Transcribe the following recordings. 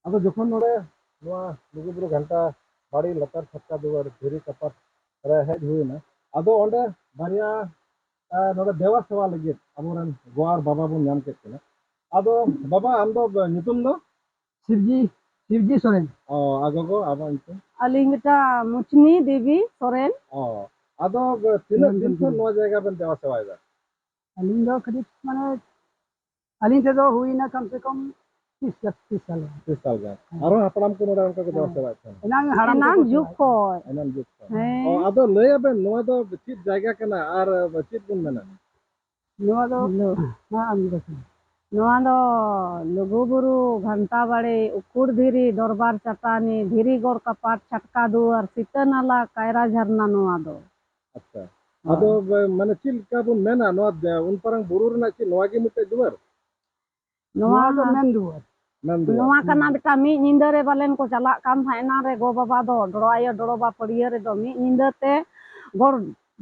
ᱟᱫᱚ ᱡᱚᱠᱷᱚᱱ ᱱᱚᱰᱮ ᱱᱚᱣᱟ ᱞᱩᱜᱩᱵᱩᱨᱩ ᱜᱷᱟᱱᱴᱟ ᱵᱟᱲᱤ ᱞᱟᱛᱟᱨ ᱪᱷᱟᱴᱠᱟ ᱫᱩᱣᱟᱹᱨ ᱫᱷᱤᱨᱤ ᱠᱟᱯᱟᱴ ᱨᱮ ᱦᱮᱡ ᱦᱩᱭᱱᱟ ᱟᱫᱚ ᱚᱸᱰे ᱵᱟᱨᱭᱟ ᱱᱚᱰे ᱫᱮᱣᱟ ᱥᱮवा ᱞᱟᱹᱜᱤᱫ ᱟᱵᱚᱨᱮᱱ ᱜᱳᱣᱟᱨ ᱵᱟᱵᱟ ᱵᱚᱱ ᱧᱟᱢ ᱠᱮᱫ ᱠᱤᱱᱟ ᱟᱫᱚ ᱵᱟᱵᱟ ᱟᱢ ᱫᱚ ᱧᱩᱛᱩᱢ ᱫᱚ शिवजी सोरेन ᱟ ᱜᱚᱜᱚ ᱟᱵᱚ ᱧᱩᱛᱩम अली मिटा मुचनी देवी सोरेन ᱟᱫᱚ ᱛᱤᱱᱟᱹᱜ ᱫᱤᱱ ᱠᱷᱚᱱ ᱱᱚᱣᱟ ᱡᱟᱭᱜᱟ ᱵᱮᱱ ᱫᱮᱣᱟ ᱥᱮवाᱭᱮᱫᱟ अली दो करीब माने अली ते दो हुई ना कम से कम 30 साल 30 साल गान आरो हापड़ाम को नोडा उनका को देवा सेवायत था एनांग हराम एनांग जुग खोय एनान जुग हैं आदो लय बेन नोआ दो चीज जायगा कना आर चीज बुन मेना नोआ दो हां आम दो नोआ दो लुगुबुरु घंटा बाड़ी उकुड़ धीरी दरबार चटानी धीरी गोर कपाट छटका दुआर सीतानाला कायरा झरना नोआ दो अच्छा आदो माने चिल का बुन मेना नोआ उन परंग बुरु रना ची नोआ की मिटे दुआर नोआ दो मेन दुआर नोआ कना बेटा मी निंदा रे बालेन को चला कान थायना रे गो बाबा दो डरो आयो डरो बा पड़िया रे दो मी निंदा ते गोर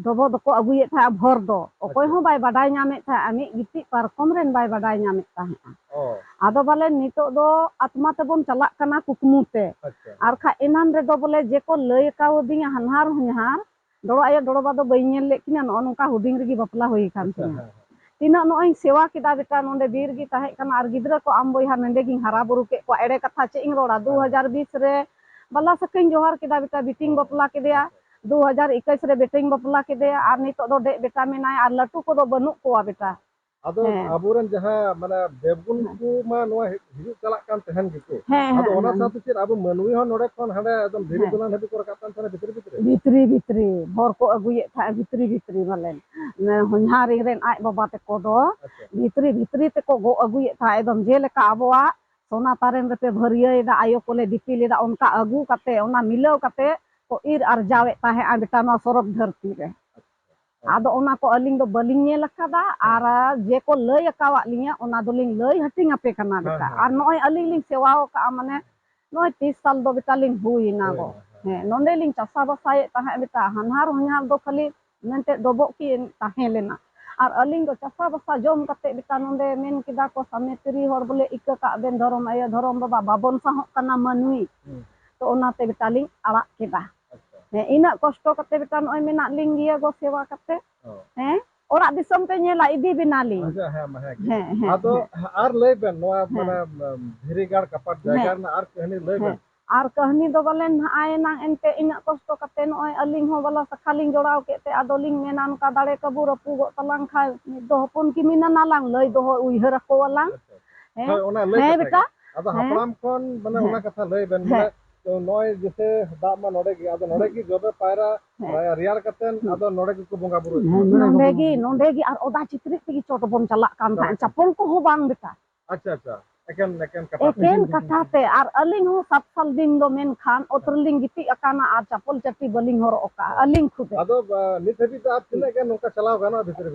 डबो दको अगुये था भर दो ओकोय हो बाय बाडाय नामे था आमी गिति पारकम रेन बाय बाडाय नामे था आदो बाले नितो दो आत्मा ते बोन चला कना कुकमु ते आर खा एनान रे दो बोले जे को लय काव दिया हनहार हनहार डरो आयो डरो बा दो बैनेल ले किना नो नोका हुडिंग रेगी बपला होई कान तिना तीना नोई सेवा किदा बेटा नोंदे बीर गी ताहे कना आर गिद्रा को आम बोयहा नंदे गी हरा बुरु के को एड़े कथा चे इंग रोड़ा 2020 रे बल्ला सकिन जोहार किदा बेटा बिटिंग बपला केदेया 2021 रे बेटिंग बपला केदेया आर नितो दो डे बेटा मेनाय आर लटू को दो बनु कोआ बेटा आदो आबुरन जहां माने देवगुन को मा नोआ हिजु चला कान तहन गिको आदो ओना साथ चे आबु मनवी हो नोडे कोन हाडे एकदम धीरे दुलान हबी को कातन थाने भितरी भोर को अगुये था भितरी मालेन हन्हारी रेन आय बाबा ते को दो भितरी ते को गो अगुये था एकदम जे लेका आबोआ सोना तारेन रे पे भरिये दा आयो कोले दिपिले दा उनका अगु कते ओना मिलाव कते को इर अर्जावे ताहे आ बेटा नो सरब धरती रे आदो ओना को अलिंग दो बलिंग ने लखादा आर जे को लय अकावा लिया ओना दो लिंग लय हटिंग आपे कना बेटा आर नोय अलिंग लिंग सेवाओ का माने नोय 30 साल दो बेटा लिंग हुई ना गो हे नोंदे लिंग चासा बसाए ताहे बेटा हनहार हनहार दो खाली मेनते डबो की ताहे लेना आर अलिंग दो चासा बसा जोम कते बेटा नोंदे मेन किदा को समेतरी हर बोले इका का बेन धरम आयो धरम बाबा बाबन साहो कना मनुई तो ओनाते बेटा लिंग आड़ा केदा हे इना कष्ट कते बेटा नोय मेना लिंग गिया गो सेवा कते हैं ओरा दिसम पे नेला इदी बिनाली अच्छा है आदो आर लय बेन नोआ माने धीरीगाड़ कपाट जायगा ना आर कहनी लय बेन आर कहनी दो बलेन आए ना एनते इना कष्ट कते नोय अलिंग हो बला सखालिंग जोड़ाव केते आदोलिंग मेनान का दाड़े कबू रपू गो तलांग खा दो हपन की मिना नालांग लय दो उइहर को वालांग है ओना लय बेटा आदो हपड़ाम कोन माने ओना कथा लय बेन माने तो नोय जैसे दा मा नोडे की आदो नोडे की जोबे पायरा रियार कतेन आदो नोडे की को बंगा बुरु नोडे की आर ओदा चित्रिक की चोट बन चला कान था चप्पल को हो बांग बेटा अच्छा एकेन कथाते आर अलिंग हो 7 साल दिन दो मेन खान ओतरलिंग गिति अकाना आर चप्पल चट्टी बलिंग हर ओका अलिंग खुदे आदो निथबी ता आप तिने के नोका चलाव गाना भीतर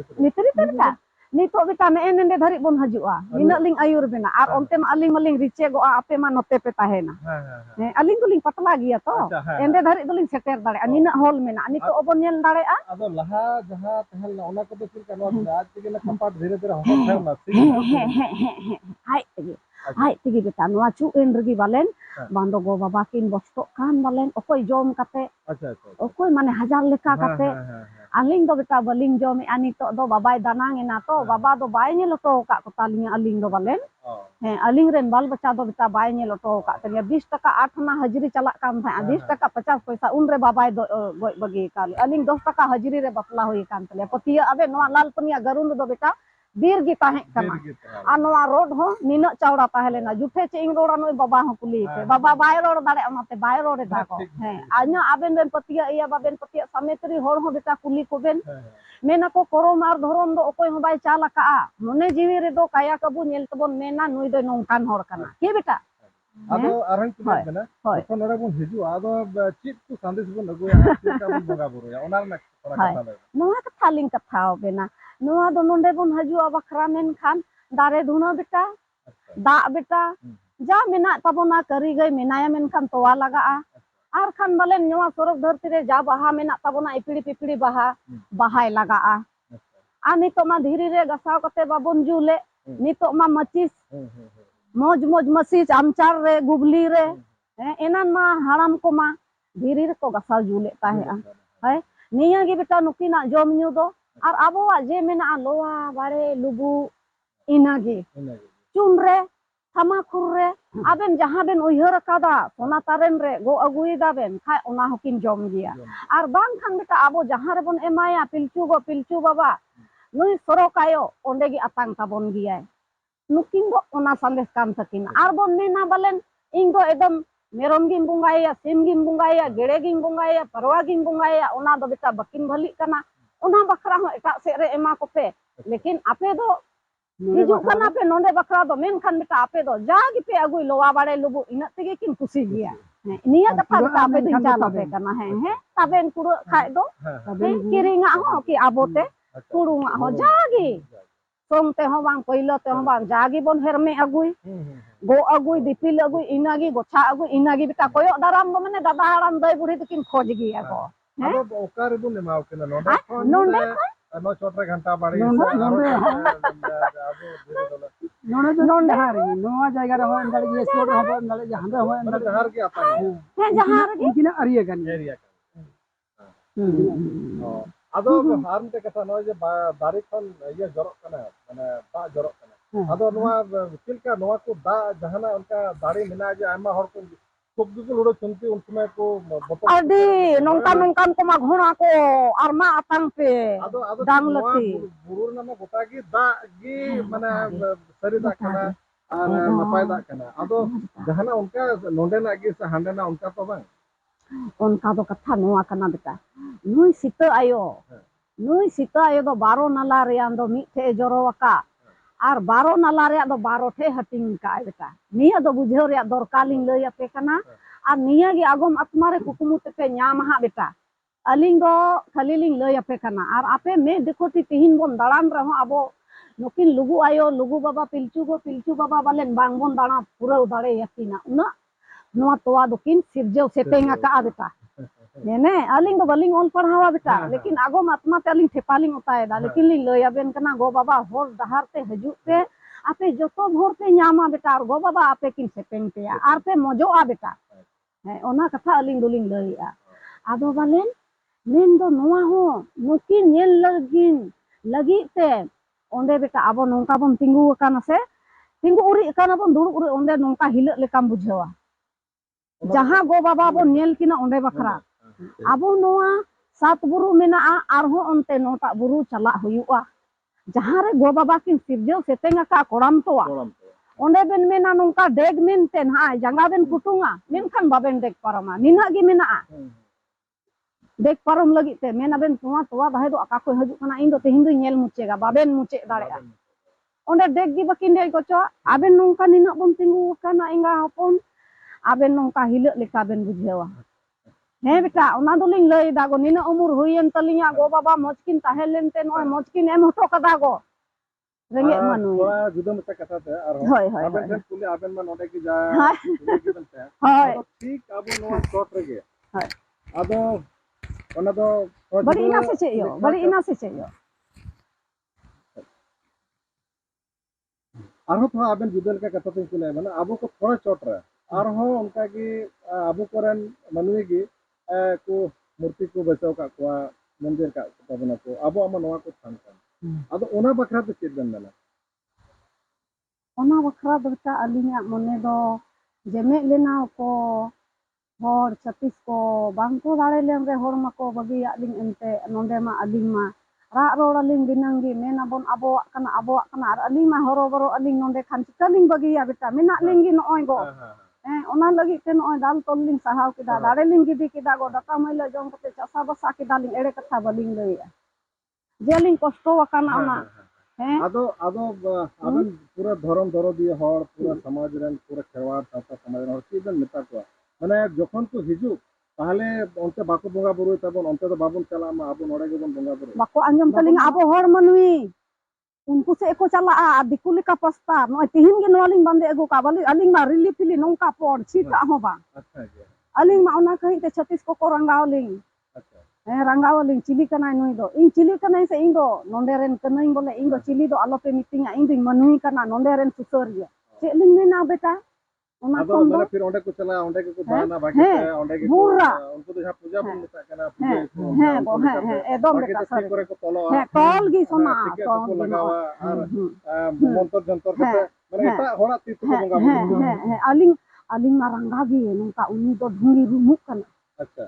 बेटा नितो बेटा ने एने धरि बन हजुआ इना लिंग आयुर बेना आर ओनते मा अलिंग मलिंग रिचे गो आपे मा नते पे ताहेना हे अलिंग दुलिंग पतला गिया तो एंदे धरि दुलिंग सेटर दाड़े निना हॉल मेना नितो ओबन नेल दाड़े आ आदो लहा जहां तहल ना ओना को तो चिल कनो आज के ना कपाट धीरे धीरे हो थाव ना हाय तिगी बेटा नोआ चु एन रगी बालेन बांदो गो बाबा किन बस्तो कान बालेन ओकोय जोम काते अच्छा ओकोय माने हजार लेका काते अलिंग दो बेटा बलिंग जोम आनी तो दो बाबाय दानांग एना तो बाबा दो बाय ने लटो का कोतालिया अलिंग दो बालेन हे अलिंग रेन बाल बच्चा दो बेटा बाय ने लटो का तनिया 20 टका 8 ना हजरी चला कान था 20 टका 50 पैसा उन रे बाबाय दो गोय बगी काल अलिंग 10 टका हजरी रे बपला होई कान तले पतिया अबे नोआ लाल पनिया गरुन दो बेटा बीर गी ताहे कना आ नोआ रोड हो निना चौड़ा ताहेलेना जुठे चे इंग रोड़ा नोय बाबा हो कुली के बाबा बाय रोड दाड़े ओनाते बाय रोड दा को हे आन्या आबेन बेन पतिया इया बाबेन पतिया समेतरी होड़ हो बेटा कुली को बेन मेना को करो मार धरम दो ओकोय हो बाय चाला का मने जीवी रे दो काया कबू नेल तबन मेना नुई दो नोंकान होड़ कना के बेटा आदो आरहन कुली बेना तो नोडे बन हिजु आदो चित को संदेश बन अगुया चित का बन बंगा बुरुया ओनार ना थोड़ा कथा ले नोआ कथा लिंग कथा बेना नोआ दो नोंडे बन हजुआ बखरा मेन खान दारे धुना बेटा दा बेटा जा मेना तबना करी गई मेनाया मेन खान तोवा लगा आर खान बलेन नोआ सरक धरती रे जा बहा मेना तबना इपिड़ी पिपिड़ी बहा बहाय लगा आ नितो मा धीरे रे गसाव कते बाबन जुले नितो मा मचिस moj moj masih amcar re gubli re enan ma haram ko ma dhiri re ko gasal jule tahe hai niya gi beta nukina jom nyu do ar abowa je mena loa bare lubu inagi chun re tamakur re aben jahan ben uyhar kada sona taren re go agui daben khai ona hokin jom giya ar bang khan beta abo jahan re bon emaya pilchu go pilchu baba nui sorokayo onde gi atang tabon giya nukin do ona sandes kan takin ar bon mena balen ing do edom merom gim bungaya sim gim bungaya gede gim bungaya parwa gim bungaya ona do beta bakin balik kana ona bakra ho etak se re ema kope lekin ape do hijuk kan ape nonde bakra do men kan beta ape do jagi pe agui lowa bare lubu ina tege kin kusi giya niya kata beta ape do jala pe kana he taben kuro khai do kiringa ho ki abote kurunga ho jagi song te ho bang koilo te ho bang jagi bon herme agui go agui dipil agui inagi gocha agui inagi beta koyok daram do mane dada haram dai buri tikin khoj giya ko ado okare bun ema okena nonde no chotre घंटा bari नोंडे हार गी नोआ जायगा रे हो अंदर गी store हो अंदर जहां रे हो अंदर जहार के आता है जहार गे इनकिना अरिया gun area ado harm te kata no je dari khon ye jorok kana mane ba jorok kana ado noa kilka noa ko da jahana unka dari mena je ama hor ko sobdu ko lodo chunti un समय ko adi nongkan nongkan ko ma ghona ko arma atang pe ado dang lati burur nama gota gi da gi mane sari da kana ar napai da kana ado jahana unka nonde na gi sa hande na unka to bang onka do katha noa kana beta nui sita ayo do baro nala reyan do mi the joro waka ar baro nala reya do baro the hating ka beta niya do bujheu reya dorkaling lay ape kana ar niya gi agom atmare kukumu te pe nyam ha beta aling do khaliling lay ape kana ar ape me dekoti tihin bon dalan reho abo nukin lugu ayo lugu baba pilchu baba balen bang bon dana pura dare yakina una noa toa dokin sirjeu setenga ka beta nene aling do baling ol parhawa beta lekin agom atma te aling thepaling utai da lekin ling lay aben kana go baba hor dahar te haju pe ape joto bhor pe nyama beta ar go baba ape kin sepeng pe ar pe mojo a beta ona katha aling doling lay a ado balen men do noa ho nukin nyel lagi te onde beta abo nongka bon tinggu kana se tinggu uri kana bon duruk uri onde nongka hilak lekam bujhewa jaha go baba bon nyel kina onde bakra abo noa sat buru menaa arho onte nota buru chalak huyu'a jaha re go baba kin sirjeu setenga ka koram toa onde ben mena nongka deg men ten ha janga ben kutunga men kan baben deg parama nina gi menaa dek parom lagi te mena ben toa bahe do aka ko haju kana indo te hindu nyel mucega baben muce darea onde dek gi bakin dei kocho aben nongka nina bon tinggu kana inga hopon aben nongka hilak leka ben bujhewa he beta ona doling lay da go nina umur huyen talinya go baba mojkin tahelen te noy mojkin em hoto kada go renge manui juda mata kata te ar hoy aben sen kule aben man ode ki ja hoy ठीक abu noa short rege hoy ado ona do bari ina se che yo arho thoda aben judal ka kata te kule mane abu ko thoda short ra arho unka gi abu koren manui gi ko murti ko bachau ka ko मंदिर का tabana ko abo ama noa ko than kan ado ona bakra te ched ben dala ona bakra beta alinya mone do jeme lena ko hor chatis ko bangko dare len re hor mako bagi aling ente nonde ma aling ma ra ro aling binangi mena bon abo kana ar aling ma horo boro aling nonde khan chikaling bagi ya beta mena lingi noy go ona lagi te noy dal tolling sahaw kida dare ling gidi kida go data maila jom kate chasa basa kida ling ere katha baling leya jeling kosto wakana ona ado aben pura dhorom doro diye hor pura samaj ren pura kherwar tata samaj ren hor ki ben meta ko mane jokhon to hiju তাহলে অন্তে বাকো বঙ্গা বড় তাবন অন্তে তো বাবুন চালা মা আবু নড়ে গবন বঙ্গা বড় bako anjom taling abo hor manui unku se eko chala a dikuli ka pasta no tihin gi noaling bande ego ka bali aling ma rili pili nongka por chita ho ba আচ্ছা জি aling ma ona kai te 36 ko rangauling আচ্ছা rangauling chili kanai nui do ing chili kanai se ing do nonderen kanai bole ing do chili do alope meeting a ing ding manui kana nonderen susoria ᱪᱮᱫ ᱞᱤᱧ ᱢᱮᱱᱟ ᱵᱮᱴᱟ ᱚᱱᱟ ᱟᱫᱚ ᱠᱷᱚᱱ ᱫᱚ ᱢᱟᱱᱮ ᱯᱷᱤᱨ ᱚᱸᱰᱮ ᱠᱚ ᱪᱟᱞᱟᱜᱼᱟ, ᱚᱸᱰे ᱜᱮᱠᱚ ᱫᱟᱬᱟᱱᱟ ᱵᱷᱟᱜᱤ ᱦᱮᱸ, ᱛᱮ, ᱚᱸᱰे ᱜᱮᱠᱚ ᱯᱩᱨᱟᱹ उनको तो जहाँ पूजा बन लेता है ना, ᱦᱮᱸ पूजा को ᱦᱮᱸ उनको ᱜᱚ ᱦᱮᱸ लेकर ᱦᱮᱸ ᱦᱮᱸ ᱮᱠᱫᱚᱢ बाकी ᱵᱮᱴᱟ तो ठीक ᱥᱟᱹᱨᱤ करे को तोलो ᱦᱮᱸ ᱛᱚᱞ ᱜᱮ ᱥᱚᱱᱟ टिके ᱛᱚᱞ को ᱜᱮ लगावा ᱱᱚᱜᱼᱚᱭ और मंत्र जंतर ᱦᱮᱸ करते माने ᱦᱮᱸ एटा होड़ा तीत को ᱦᱮᱸ बंगा ᱦᱮᱸ बुरु ᱦᱮᱸ ᱦᱮᱸ ᱟᱹᱞᱤᱧ ᱢᱟ ᱨᱟᱸᱜᱟ ᱜᱮ ᱱᱚᱝᱠᱟ ᱩᱱᱤ ᱫᱚ ᱰᱷᱩᱝᱜᱤ ᱨᱩᱢᱩᱜ ᱠᱟᱱᱟ अच्छा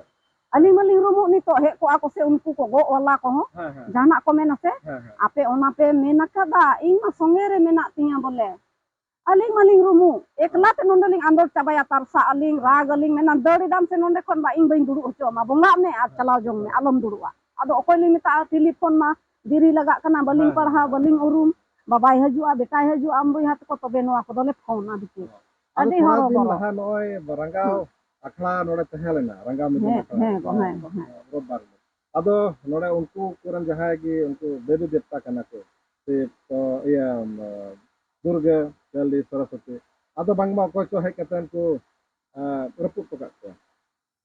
ᱟᱹᱞᱤᱧ ᱢᱟᱞᱤᱧ ᱨᱩᱢᱩᱜ ᱱᱤᱛᱚᱜ ᱦᱮᱡ ᱠᱚᱜᱼᱟ ᱠᱚ ᱥᱮ ᱩᱱᱠᱩ ᱠᱚ ᱜᱚᱜ ᱣᱟᱞᱟ ᱠᱚᱦᱚᱸ हाँ हाँ ᱡᱟᱦᱟᱱᱟᱜ ᱠᱚ ᱢᱮᱱᱟ ᱥᱮ हाँ हाँ ᱟᱯᱮ ᱚᱱᱟ ᱯᱮ ᱢᱮᱱ ᱟᱠᱟᱫᱟ ᱤᱧ ᱢᱟ ᱥᱚᱸᱜᱮ ᱨᱮ ᱢᱮᱱᱟᱜ ᱛᱤᱧᱟ ᱵᱚᱞᱮ ᱟᱹᱞᱤᱧ ᱢᱟᱞᱤᱧ ᱨᱩᱢᱩᱜ ᱮᱠᱞᱟ ᱛᱮ ᱱᱚᱰᱮ ᱞᱤᱧ ᱟᱸᱫᱳᱲ ᱪᱟᱵᱟᱭᱟ ᱛᱟᱨᱥᱟᱜ ᱟᱹᱞᱤᱧ ᱨᱟᱜ ᱟᱹᱞᱤᱧ ᱢᱮᱱᱟ ᱫᱟᱹᱲ ᱮᱫᱟᱢ ᱥᱮ ᱱᱚᱰᱮ ᱠᱷᱚᱱ ᱵᱟ ᱤᱧ ᱵᱟᱹᱧ ᱫᱩᱲᱩᱵ ᱦᱚᱪᱚᱣᱟᱢᱟ ᱵᱚᱸᱜᱟᱜ ᱢᱮ ᱟᱨ ᱪᱟᱞᱟᱣ ᱡᱚᱝ ᱢᱮ ᱟᱞᱚᱢ ᱫᱩᱲᱩᱵᱼᱟ ᱟᱫᱚ ᱚᱠᱚᱭ ᱞᱤᱧ ᱢᱮᱛᱟᱜᱼᱟ ᱴᱮᱞᱤᱯᱷᱳᱱ ᱢᱟ ᱫᱮᱨᱤ ᱞᱟᱜᱟᱜ ᱠᱟᱱᱟ ᱵᱟᱹᱞᱤᱧ ᱯᱟᱲᱦᱟᱣ ᱵᱟᱹᱞᱤᱧ ᱩᱨᱩᱢ ᱵᱟᱵᱟᱭ ᱦᱤᱡᱩᱜᱼᱟ ᱵᱮᱴᱟᱭ ᱦᱤᱡᱩᱜᱼᱟ ᱟᱢ ᱵᱚᱭᱦᱟ ᱛᱟᱠᱚ ᱛᱚᱵᱮ ᱱᱚᱣᱟ ᱠᱚᱫᱚᱞᱮ ᱯᱷᱳᱱᱟ ᱫᱤᱠᱩ आदो ᱟᱹᱰᱤ थोड़ा दिन ᱦᱚᱨᱚᱵᱚᱨᱚ लहा नॉय रंगाव अखड़ा नोड़े तहे लेना रंगाव मिदन ᱦᱮᱸ अखड़ा ᱦᱮᱸ ᱜᱚ ᱦᱮᱸ ᱜᱚ ᱦᱮᱸ रोबबार आदो नोड़े उनको कुरन जहां की उनको देवी देवता कना को से तो या दुर्गा काली सरस्वती आदो बांगमा अकोय चो है कतन को रपुत तो काट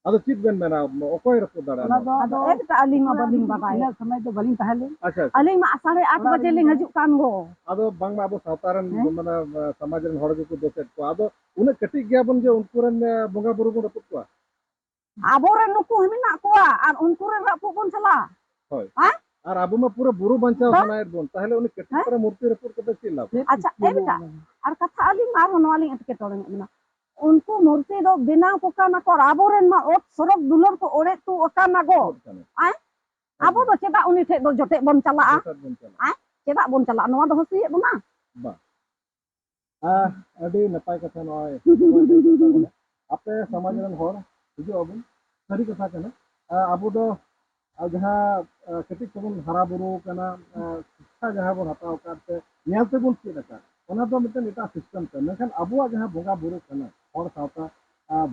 आदो चित बेन मेना अकोय रपुत दाड़ा ᱚᱱᱟ ᱫᱚ ᱟᱫᱚ ᱮᱠᱴᱟ ᱟᱹᱞᱤᱧ ᱢᱟ ᱵᱟᱹᱞᱤᱧ ᱵᱟᱰᱟᱭ ᱤᱱᱟᱹ ᱥᱚᱢᱚᱭ ᱫᱚ ᱵᱟᱹᱞᱤᱧ ᱛᱟᱦᱮᱸ ᱞᱮᱱ अच्छा ᱟᱹᱞᱤᱧ ᱢᱟ 8:30 ᱵᱟᱡᱮ ᱞᱤᱧ ᱦᱤᱡᱩᱜ ᱠᱟᱱ ᱜᱚ आदो बांगमा अबो सावतारन माने समाज रन हड़ को दोसेट को आदो उन कटी गया बन जो उनको रन बोंगा बुरु को रपुत को ᱟᱵᱚᱨᱮᱱ ᱱᱩᱠᱩ ᱢᱮᱱᱟᱜ ᱠᱚᱣᱟ ᱟᱨ ᱩᱱᱠᱩ ᱨᱮᱱ ᱨᱟᱹᱯᱩᱫ ᱵᱚᱱ ᱪᱟᱞᱟᱜᱼᱟ होय ᱦᱮᱸ और अब में पूरा बुरु बंचाव सनायत बोन ताहले उनी कटी पर मूर्ति रपुत कते चिल्ला ᱟᱪᱪᱷᱟ ᱮ ᱵᱮᱴᱟ ᱟᱨ ᱠᱟᱛᱷᱟ ᱟᱹᱞᱤᱧ ᱢᱟ ᱟᱨᱦᱚᱸ ᱱᱚᱣᱟ ᱞᱤᱧ ᱮᱴᱠᱮᱴᱚᱬᱮ ᱧᱚᱜ ᱵᱮᱱᱟ ᱩᱱᱠᱩ ᱢᱩᱨᱛᱤ ᱫᱚ ᱵᱮᱱᱟᱣ ᱠᱚ ᱠᱟᱱᱟ ᱠᱚ ᱟᱵᱚᱨᱮᱱ ᱢᱟ ᱚᱛ ᱥᱚᱨᱚᱜ ᱫᱩᱞᱟᱹᱲ ᱠᱚ ᱚᱲᱮᱡ ᱛᱩ ᱟᱠᱟᱱᱟ ᱜᱚ ᱟᱵᱚ ᱫᱚ ᱪᱮᱫᱟᱜ ᱩᱱᱤ ᱴᱷᱮᱡ ᱫᱚ ᱡᱚᱴᱮᱫ ᱵᱚᱱ ᱪᱟᱞᱟᱜᱼᱟ ᱪᱮᱫᱟᱜ ᱵᱚᱱ ᱪᱟᱞᱟᱜᱼᱟ ᱱᱚᱣᱟ ᱫᱚ ᱦᱟᱹᱥᱩᱭᱮᱫ ᱵᱚᱱᱟ बा अडी नपाय कथा नय आपे समाज रन हर हिजु अबन सरी कथा कना अबो दो जहां कटिक तबन हरा बुरु कना शिक्षा जहां बन हताव करते नेल ते बन चेद का ओना दो मिटन एटा सिस्टम ते मेखन अबो जहां बोगा बुरु कना हर सावता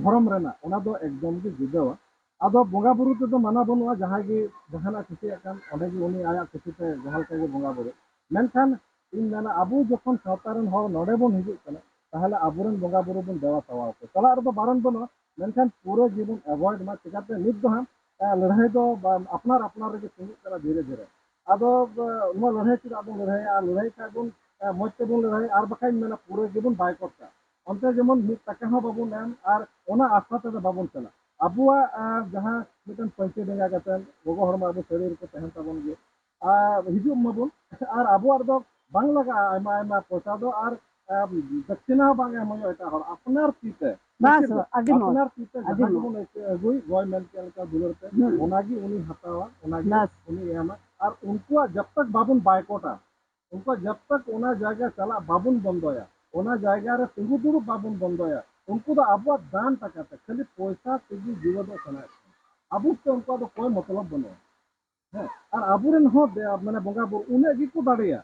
धर्म रेना ओना दो एकदम गे जुदावा आदो बोगा बुरु ते दो माना बनुआ जहां गे जहाना खुशी अकन ओडे गे उनी आया खुशी ते जहां के बोगा बुरु मेनखान इन मेना अबो जखन सावतारन हर नोडे बन हिजु कना ताहले अबुरन बोगा बुरु बन देवा सवाल को चला रे दो बारन बनो मेनखान पूरे जीवन अवॉइड मा चिकाते नित दो हम लड़ाई दो अपनार अपनार रे सुनित करा धीरे धीरे आदो नो लड़ाई चिरा आदो लड़ाई आ लड़ाई का गुन मज ते बन लड़ाई आर बखाई मेना पूरे जीवन बायकॉट का अंते जेमन मित तका हो बाबुन एम आर ओना आस्था ते बाबुन चला अबुआ जहां मिटन पंचे देगा गतन गोगो हरमा अबो शरीर को तहन तबन गे हिजु मबुन आर अबुआ दो बांग लगा आयमा आयमा पैसा दो आर दक्षिणा बांग एम एटा हर अपनार पीते बस आगे मौज अपनार पीते जहां बन अगुई गय मेन के लका दुलरते ओनागी उनी हतावा ओनागी बस उनी एमा और उनको जब तक बाबुन बायकॉटा उनको जब तक ओना जायगा चला बाबुन बंदोया ओना जायगा रे तिगु दुरु बाबुन बंदोया उनको तो अब दान टकाते खाली पैसा तिगु जीव दो सना अब तो उनको तो कोई मतलब बनो है और अबुरन हो माने बोगा बुरु उने गी को दाड़िया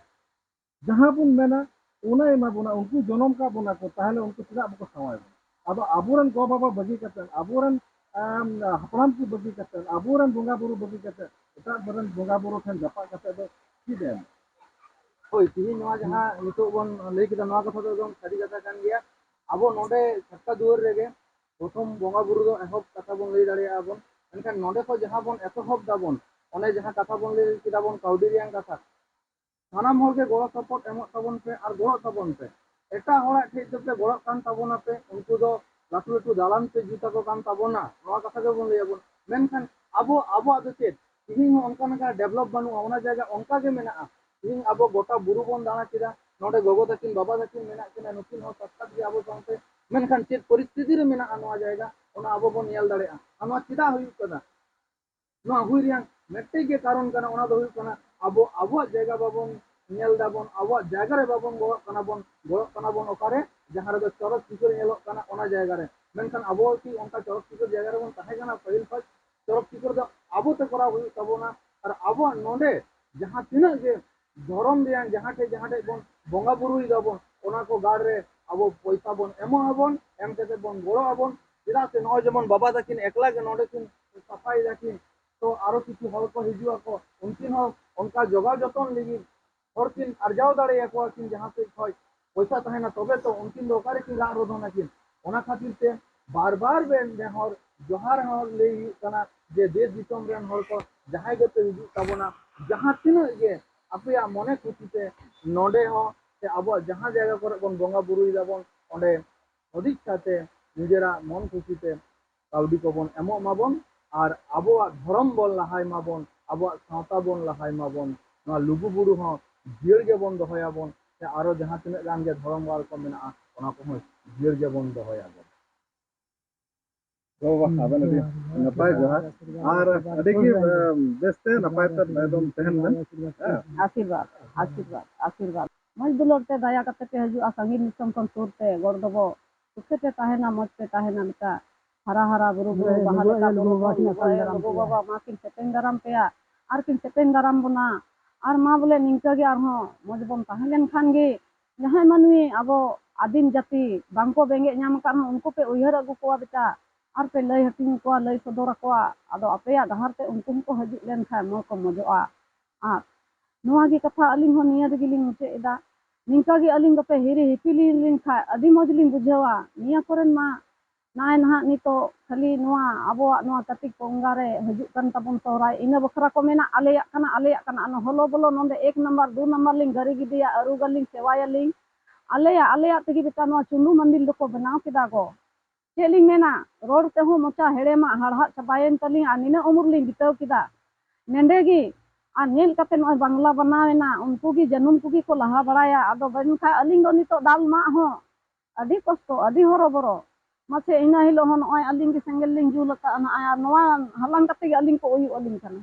जहां बुन मेना उना एमा बुना उनको जन्म का बुना को ताहले उनको चला बको सवाय अब अबुरन गो बाबा बगी कते अबुरन हपराम की बगी कते अबुरन बोगा बुरु बगी कते एटा बरन बोगा बुरु ठन जपा कते दो की दे ᱦᱳᱭ ᱛᱤᱦᱤᱧ ᱱᱚᱣᱟ ᱡᱟᱦᱟᱸ ᱱᱤᱛᱚᱜ ᱵᱚᱱ ᱞᱟᱹᱭ ᱠᱮᱫᱟ ᱱᱚᱣᱟ ᱠᱟᱛᱷᱟ ᱫᱚ ᱮᱠᱫᱚᱢ ᱥᱟᱹᱨᱤ ᱠᱟᱛᱷᱟ ᱠᱟᱱ ᱜᱮᱭᱟ ᱟᱵᱚ ᱱᱚᱰᱮ ᱪᱷᱟᱴᱠᱟ ᱫᱩᱣᱟᱹᱨ ᱨᱮᱜᱮ ᱯᱨᱚᱛᱷᱚᱢ ᱵᱚᱸᱜᱟ ᱵᱩᱨᱩ ᱫᱚ ᱮᱦᱚᱵ ᱠᱟᱛᱷᱟ ᱵᱚᱱ ᱞᱟᱹᱭ ᱫᱟᱲᱮᱭᱟᱜᱼᱟ ᱵᱚᱱ ᱢᱮᱱᱠᱷᱟन ᱱᱚᱰᱮ ᱠᱷᱚᱱ ᱡᱟᱦᱟᱸ ᱵᱚᱱ ᱮᱛᱚᱦᱚᱵ ᱫᱟᱵᱚन ᱚᱱᱮ ᱡᱟᱦᱟᱸ ᱠᱟᱛᱷᱟ ᱵᱚᱱ ᱞᱟᱹᱭ ᱠᱮᱫᱟ ᱵᱚᱱ ᱠᱟᱹᱣᱰᱤ ᱨᱮᱭᱟᱜ ᱠᱟᱛᱷᱟ ᱥᱟᱱᱟᱢ ᱦᱚᱲ ᱜᱮ ᱜᱚᱲᱚ ᱥᱚᱯᱚᱦᱚᱫ ᱮᱢᱚᱜ ᱛᱟᱵᱚᱱ ᱯᱮ ᱟᱨ ᱜᱚᱲᱚᱜ ᱛᱟᱵᱚᱱ ᱯᱮ ᱮᱴᱟᱜ ᱦᱚᱲᱟᱜ ᱴᱷᱮᱡ ᱫᱚᱯᱮ ᱜᱚᱲᱚᱜ ᱠᱟᱱ ᱛᱟᱵᱚᱱᱟᱯᱮ ᱩᱱᱠᱩ ᱫᱚ ᱞᱟᱹᱴᱩ ᱞᱟᱹᱴᱩ ᱫᱟᱞᱟᱱ ᱯᱮ ᱡᱩᱛ ᱟᱠᱚ ᱠᱟᱱ ᱛᱟᱵᱚᱱᱟ ᱱᱚᱣᱟ ᱠᱟᱛᱷᱟ ᱜᱮᱵᱚᱱ ᱞᱟᱹᱭᱟᱵᱚᱱ ᱢᱮᱱᱠᱷᱟन ᱟᱵᱚᱣᱟᱜ ᱫᱚ ᱪᱮᱫ ᱛᱤᱦᱤᱧ ᱦᱚᱸ ᱚᱱᱠᱟ ᱰᱮᱵᱷᱞᱚᱯ ᱵᱟᱹᱱᱩᱜᱼᱟ ᱚᱱᱟ ᱡᱟᱭᱜᱟ ᱚᱱᱠᱟ ᱜᱮ ᱢᱮᱱᱟᱜᱼᱟ ᱛᱤᱦᱤᱧ ᱟᱵᱚ ᱜᱚᱴᱟ ᱵᱩᱨᱩ ᱵᱚᱱ ᱫᱟᱬᱟ ᱠᱮᱫᱟ ᱱᱚᱰᱮ ᱜᱚᱜᱚ ᱛᱟᱹᱠᱤᱱ ᱵᱟᱵᱟ ᱛᱟᱹᱠᱤᱱ ᱢᱮᱱᱟᱜ ᱠᱤᱱᱟ ᱱᱩᱠᱤᱱ ᱦᱚᱸ ᱥᱟᱠᱷᱟᱛ ᱜᱮ ᱟᱵᱚ ᱥᱟᱶᱛᱮ ᱢᱮᱱᱠᱷᱟन ᱪᱮᱫ ᱯᱚᱨᱤᱥᱛᱷᱤᱛᱤ ᱨᱮ ᱢᱮᱱᱟᱜᱼᱟ ᱱᱚᱣᱟ ᱡᱟᱭᱜᱟ ᱚᱱᱟ ᱟᱵᱚ ᱵᱚᱱ ᱧᱮᱞ ᱫᱟᱲᱮᱭᱟᱜᱼᱟ ᱟᱨ ᱱᱚᱣᱟ ᱪᱮᱫᱟᱜ ᱦᱩᱭᱩᱜ ᱠᱟᱱᱟ ᱱᱚᱣᱟ ᱦᱩᱭ ᱨᱮᱭᱟᱜ ᱢᱤᱫᱴᱮᱡ ᱜᱮ ᱠᱟᱨᱚᱱ ᱠᱟᱱᱟ ᱚᱱᱟ ᱫᱚ ᱦᱩᱭᱩᱜ ᱠᱟᱱᱟ ᱟᱵᱚᱣᱟᱜ ᱡᱟᱭᱜᱟ ᱵᱟᱵᱚᱱ ᱧᱮᱞ ᱫᱟᱵᱚᱱ ᱟᱵᱚᱣᱟᱜ ᱡᱟᱭᱜᱟ ᱨᱮ ᱵᱟᱵᱚᱱ ᱜᱚᱲᱚᱜ ᱠᱟᱱᱟ ᱵᱚᱱ ᱚᱠᱟᱨᱮ ᱡᱟᱦᱟᱸ ᱨᱮᱫᱚ ᱪᱚᱨᱚᱠ ᱪᱤᱠᱟᱹᱲ ᱧᱮᱞᱚᱜ ᱠᱟᱱᱟ ᱚᱱᱟ ᱡᱟᱭᱜᱟ ᱨᱮ ᱢᱮᱱᱠᱷᱟन ᱟᱵᱚ ᱠᱤ ᱚᱱᱠᱟ ᱪᱚᱨᱚᱠ ᱪᱤᱠᱟᱹᱲ ᱡᱟᱭᱜᱟ ᱨᱮᱵᱚᱱ ᱛᱟᱦᱮᱸ ᱠᱟᱱᱟ ᱯᱟᱹᱦᱤᱞ ᱠᱷᱚᱡ ᱪᱚᱨᱚᱠ ᱪᱤᱠᱟᱹᱲ ᱫᱚ ᱟᱵᱚ ᱛᱮ ᱠᱚᱨᱟᱣ ᱦᱩᱭᱩᱜ ᱛᱟᱵᱚᱱᱟ ᱟᱨ ᱟᱵᱚᱣᱟᱜ ᱱᱚᱰᱮ ᱡᱟᱦᱟᱸ ᱛᱤᱱᱟᱹᱜ ᱜᱮ ᱫᱷᱚᱨᱚᱢ ᱨᱮᱭᱟᱜ ᱡᱟᱦᱟᱸ ᱴᱷᱮᱡ ᱵᱚᱱ ᱵᱚᱸᱜᱟ ᱵᱩᱨᱩᱭ ᱫᱟᱵᱚᱱ ᱚᱱᱟ ᱠᱚ ᱜᱟᱲ ᱨᱮ ᱟᱵᱚ ᱯᱚᱭᱥᱟ ᱵᱚᱱ ᱮᱢᱚᱜ ᱟᱵᱚᱱ ᱮᱢ ᱠᱟᱛᱮ ᱵᱚᱱ ᱜᱚᱲᱚᱜ ᱟᱵᱚᱱ ᱪᱮᱫᱟᱜ ᱥᱮ ᱱᱚᱜᱼᱚᱭ ᱡᱮᱢᱚᱱ ᱵᱟᱵᱟ ᱛᱟᱹᱠᱤᱱ ᱮᱠᱞᱟ ᱜᱮ ᱱᱚᱰᱮ ᱠᱤᱱ ᱥᱟᱯᱷᱟᱭ ᱫᱟᱠᱤᱱ ᱛᱚ ᱟᱨᱚ ᱠᱤᱪᱷᱩ ᱦᱚᱲ ᱠᱚ ᱦᱤᱡᱩᱜ ᱟᱠᱚ उनकिन हो उनका जोगाव जतन लगी और किन अर्जाव दाड़े को किन जहां से खय पैसा तहना तबे तो उनकिन दो ओकारे किन रा रोधना किन ओना खातिर से बार बार बेन हर जोहार हर ले कना जे देश दिसम रेन हर को जहां गे पे हिजु ताबोना जहां तिना गे अपया मने खुशी से नोडे हो से अब जहाँ जगह पर बन बंगा बुरुई दाबन ओंडे अधिक साथे निजेरा मन खुशीते काउडी को बन एमो माबन और आबोआ धर्म बन लहाय माबन आबोआ सावता बन लहाय माबन ना लुगु बुरु हो जियर गे बन दोहयाबन से आरो जहाँ तिनाक गान गे धर्म वाल को मेना ओना को हो जियर गे बन दोहयाबन बाबा आबेन अभी नपाय जोहार और अभी बेस्ते नपाय तर एकदम तहन में आशीर्वाद आशीर्वाद आशीर्वाद मज दुलर ते दया कते पे हजुआ संगीत निसम kon sur te gor dobo सुखे पे ताहेना मज पे ताहेना बेटा हरा हरा बुरु बुरु बाहर का बुरु बाबा मा किन सेपेन दाराम पे आर किन सेपेन दाराम बना आर मा बोले निंका गे आर हो मज बन ताहें लेन खान गे जहां मानुई अबो आदिम जाति बांको बेंगे नाम कान उनको पे उयहर अगु कोआ बेटा आर पे लय हटिंग को लय सदर कोआ आदो अपेया डहार ते उनको को हजु लेन खा मो को मजोआ आर नोआ गी कथा अलिंग हो निया दगिलिंग मुचे एदा निंका गी अलिंग पे हिरी हिपिली लिंग खा अदि मजलिंग बुझावा निया कोरेन मा नाय नहा नितो खाली नोआ अबो नोआ कतिक पोंगा रे हजु कन तबन तोराय इना बखरा को मेना आलेया कना अन होलो बोलो नंदे 1 नंबर 2 नंबर लिंग गरी गिदिया अरु गलिंग सेवाया लिंग आलेया तेगी बेटा नोआ चुनु मंदिर दको बनाव किदा गो चेलिंग मेना रोड ते हो मोचा हेड़े मा हड़हा चबायन तली आनिना उमर लिंग बिताव किदा नेंडेगी और नेल कते नय बांग्ला बनावेना उनको की जन्म को को लहा बड़ाया आदो बनखा अलिंग दो नितो दाल मा हो अधी कष्ट अधी हरो बरो मासे इना हिलो हन ओय अलिंग की संगल लिंग जुल का आ नवा हलंग कते अलिंग को ओयु अलिंग kana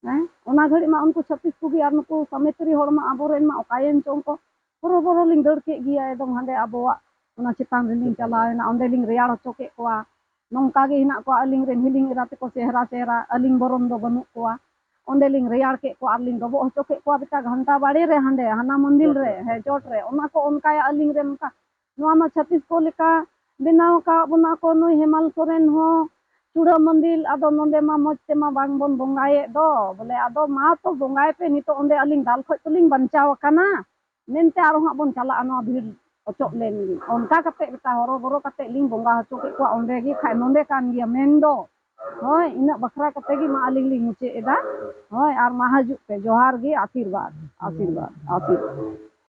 हैं ओना घड़ी मा उनको 36 को भी आर नको समेतरी होड़ मा आबोरेन मा ओकायन चोंको बरो लिंग दड़ के गिया एकदम हांडे आबोवा ओना चितान रिलिंग चलावेना ओंडे लिंग रेयाड़ होचो के कोआ नोंका गे हिना को अलिंग रेन हिलिंग राते को चेहरा अलिंग बरोम दो बनु कोआ ओंडेलिंग रेयाड़ के को आलिंग डबो होचो के को बेटा घंटा बाड़ी रे हांडे हाना मंदिर रे है चोट रे ओना को उनका अलिंग रे उनका नोआ मा 36 को लेका बिनाव का बुना को नुई हेमल सोरेन हो चूड़ा मंदिर आदो नोंदे मा मज ते मा बांग बन बोंगाए दो बोले आदो मा तो बोंगाए पे नितो ओंडे अलिंग दाल खoj तुलिंग बंचाव काना मेनते आरो हा बन चला अनो भीड़ ओचो लेन उनका कते बेटा हरो बरो कते लिंग बोंगा होचो के को ओंडे गी खाय नोंदे कान गिया मेन दो होय इन बखरा कते गी मा अलिंग लिंग मुचे एदा होय आर मा हजु पे जोहार गी आशीर्वाद आशीर्वाद आशीर्वाद